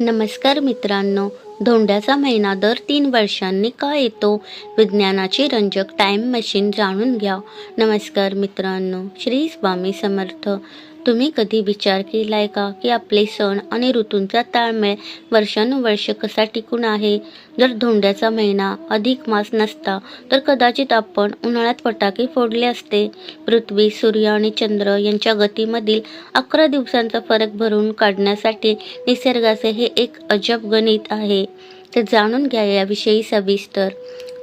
नमस्कार मित्रांनो, धोंड्याचा महिना दर 3 वर्षांनी का येतो? विज्ञानाची रंजक टाईम मशीन जाणून घ्या. नमस्कार मित्रांनो, श्री स्वामी समर्थ. तुम्ही कधी विचार केलाय का की आपले सण आणि ऋतूंचा ताळमेळ वर्षानुवर्ष कसा टिकून आहे? जर धोंड्याचा महिना अधिक मास नसता तर कदाचित आपण उन्हाळ्यात फटाके फोडले असते. पृथ्वी, सूर्य आणि चंद्र यांच्या गतीमधील 11 दिवसांचा फरक भरून काढण्यासाठी निसर्गाचे हे एक अजब गणित आहे. ते जाणून घ्या याविषयी सविस्तर.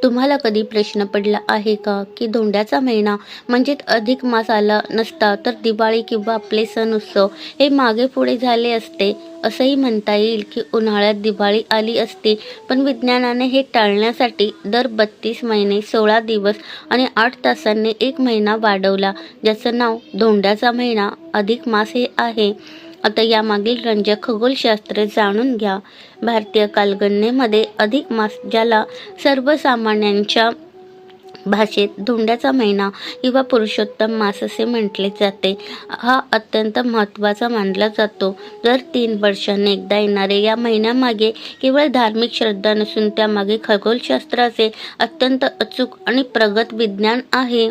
तुम्हाला कधी प्रश्न पडला आहे का की धोंड्याचा महिना म्हणजे अधिक मास आला नसता तर दिवाळी किंवा आपले सण उत्सव हे मागे पुढे झाले असते? असंही म्हणता येईल की उन्हाळ्यात दिवाळी आली असती, पण विज्ञानाने हे टाळण्यासाठी दर 32 महिने 16 दिवस आणि 8 तासांनी एक महिना वाढवला, ज्याचं नाव धोंड्याचा महिना अधिक मास हे आहे. आता यामागील रंजक खगोलशास्त्र जाणून घ्या. भारतीय कालगणनेमध्ये अधिक मास, ज्याला सर्वसामान्यांच्या भाषेत धोंड्याचा महिना किंवा पुरुषोत्तम मास असे म्हटले जाते, हा अत्यंत महत्त्वाचा मानला जातो. दर 3 वर्षांनी एकदा येणारे या महिन्यामागे केवळ धार्मिक श्रद्धा नसून त्यामागे खगोलशास्त्राचे अत्यंत अचूक आणि प्रगत विज्ञान आहे.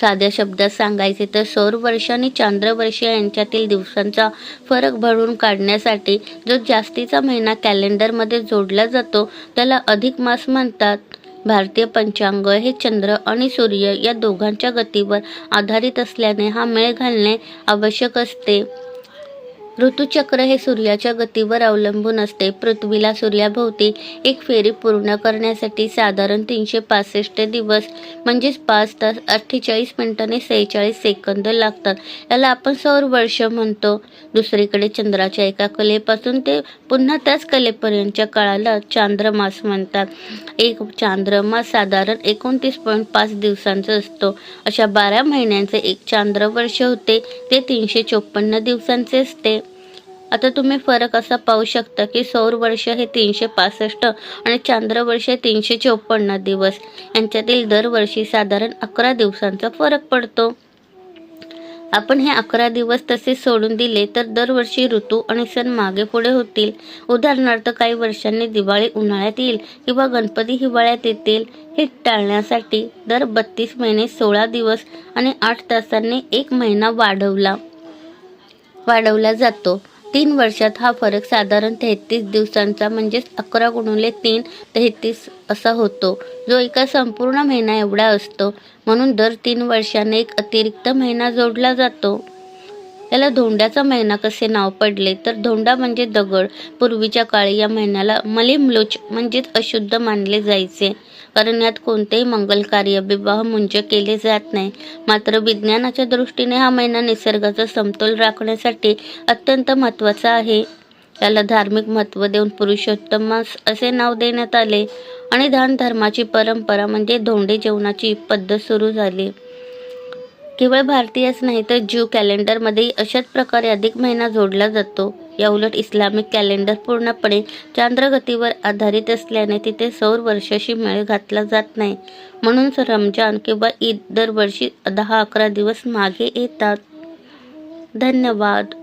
साध्या शब्दात सांगायचे तर सौरवर्ष आणि चांद्रवर्ष यांच्यातील दिवसांचा फरक भरून काढण्यासाठी जो जास्तीचा महिना कॅलेंडरमध्ये जोडला जातो त्याला अधिक मास म्हणतात. भारतीय पंचांग हे चंद्र आणि सूर्य या दोघांच्या गतीवर आधारित असल्याने हा मेळ घालणे आवश्यक असते. ऋतुचक्र हे सूर्याच्या गतीवर अवलंबून असते. पृथ्वीला सूर्याभोवती एक फेरी पूर्ण करण्यासाठी साधारण 365 दिवस म्हणजेच 5 तास 48 मिनिटांनी 46 सेकंद लागतात. याला आपण सौरवर्ष म्हणतो. दुसरीकडे चंद्राच्या एका कलेपासून ते पुन्हा त्याच कलेपर्यंतच्या काळाला चांद्रमास म्हणतात. एक चांद्रमास साधारण 29.5 दिवसांचा असतो. अशा 12 महिन्यांचे एक चांद्रवर्ष होते, ते 354 दिवसांचे असते. आता तुम्ही फरक असा पाहू शकता की सौरवर्ष हे 365 आणि चांद्रवर्ष 354 दिवस, यांच्यातील दरवर्षी साधारण 11 दिवसांचा फरक पडतो. आपण हे 11 दिवस तसे सोडून दिले तर दरवर्षी ऋतू आणि सण मागे पुढे होतील. उदाहरणार्थ, काही वर्षांनी दिवाळी उन्हाळ्यात येईल किंवा गणपती हिवाळ्यात येतील. हे टाळण्यासाठी दर 32 महिने 16 दिवस आणि 8 तासांनी एक महिना वाढवला जातो. 3 वर्षात हा फरक साधारण 33 दिवसांचा म्हणजेच 11 गुणिले 3 33 असा होतो, जो एका संपूर्ण महिना एवढा असतो. म्हणून दर 3 वर्षांनी एक अतिरिक्त महिना जोडला जातो. याला धोंड्याचा महिना कसे नाव पडले तर धोंडा म्हणजे दगड. पूर्वीच्या काळी या महिन्याला मलिमलोच म्हणजेच अशुद्ध मानले जायचे, कारण यात कोणतेही मंगल कार्य, विवाह मुंज केले जात नाही. मात्र विज्ञानाच्या दृष्टीने हा महिना निसर्गाचा समतोल राखण्यासाठी अत्यंत महत्त्वाचा आहे. याला धार्मिक महत्त्व देऊन पुरुषोत्तम मास असे नाव देण्यात आले आणि दान धर्माची परंपरा म्हणजे धोंडे जेवणाची पद्धत सुरू झाली. केवळ भारतीयच नाही तर ज्यू कॅलेंडरमध्येही अशाच प्रकारे अधिक महिना जोडला जातो. या उलट इस्लामिक कॅलेंडर पूर्णपणे चांद्रगतीवर आधारित असल्याने तिथे सौर वर्षाशी मेळ घातला जात नाही. म्हणून रमजान किंवा ईद दरवर्षी 10-11 दिवस मागे येतात. धन्यवाद.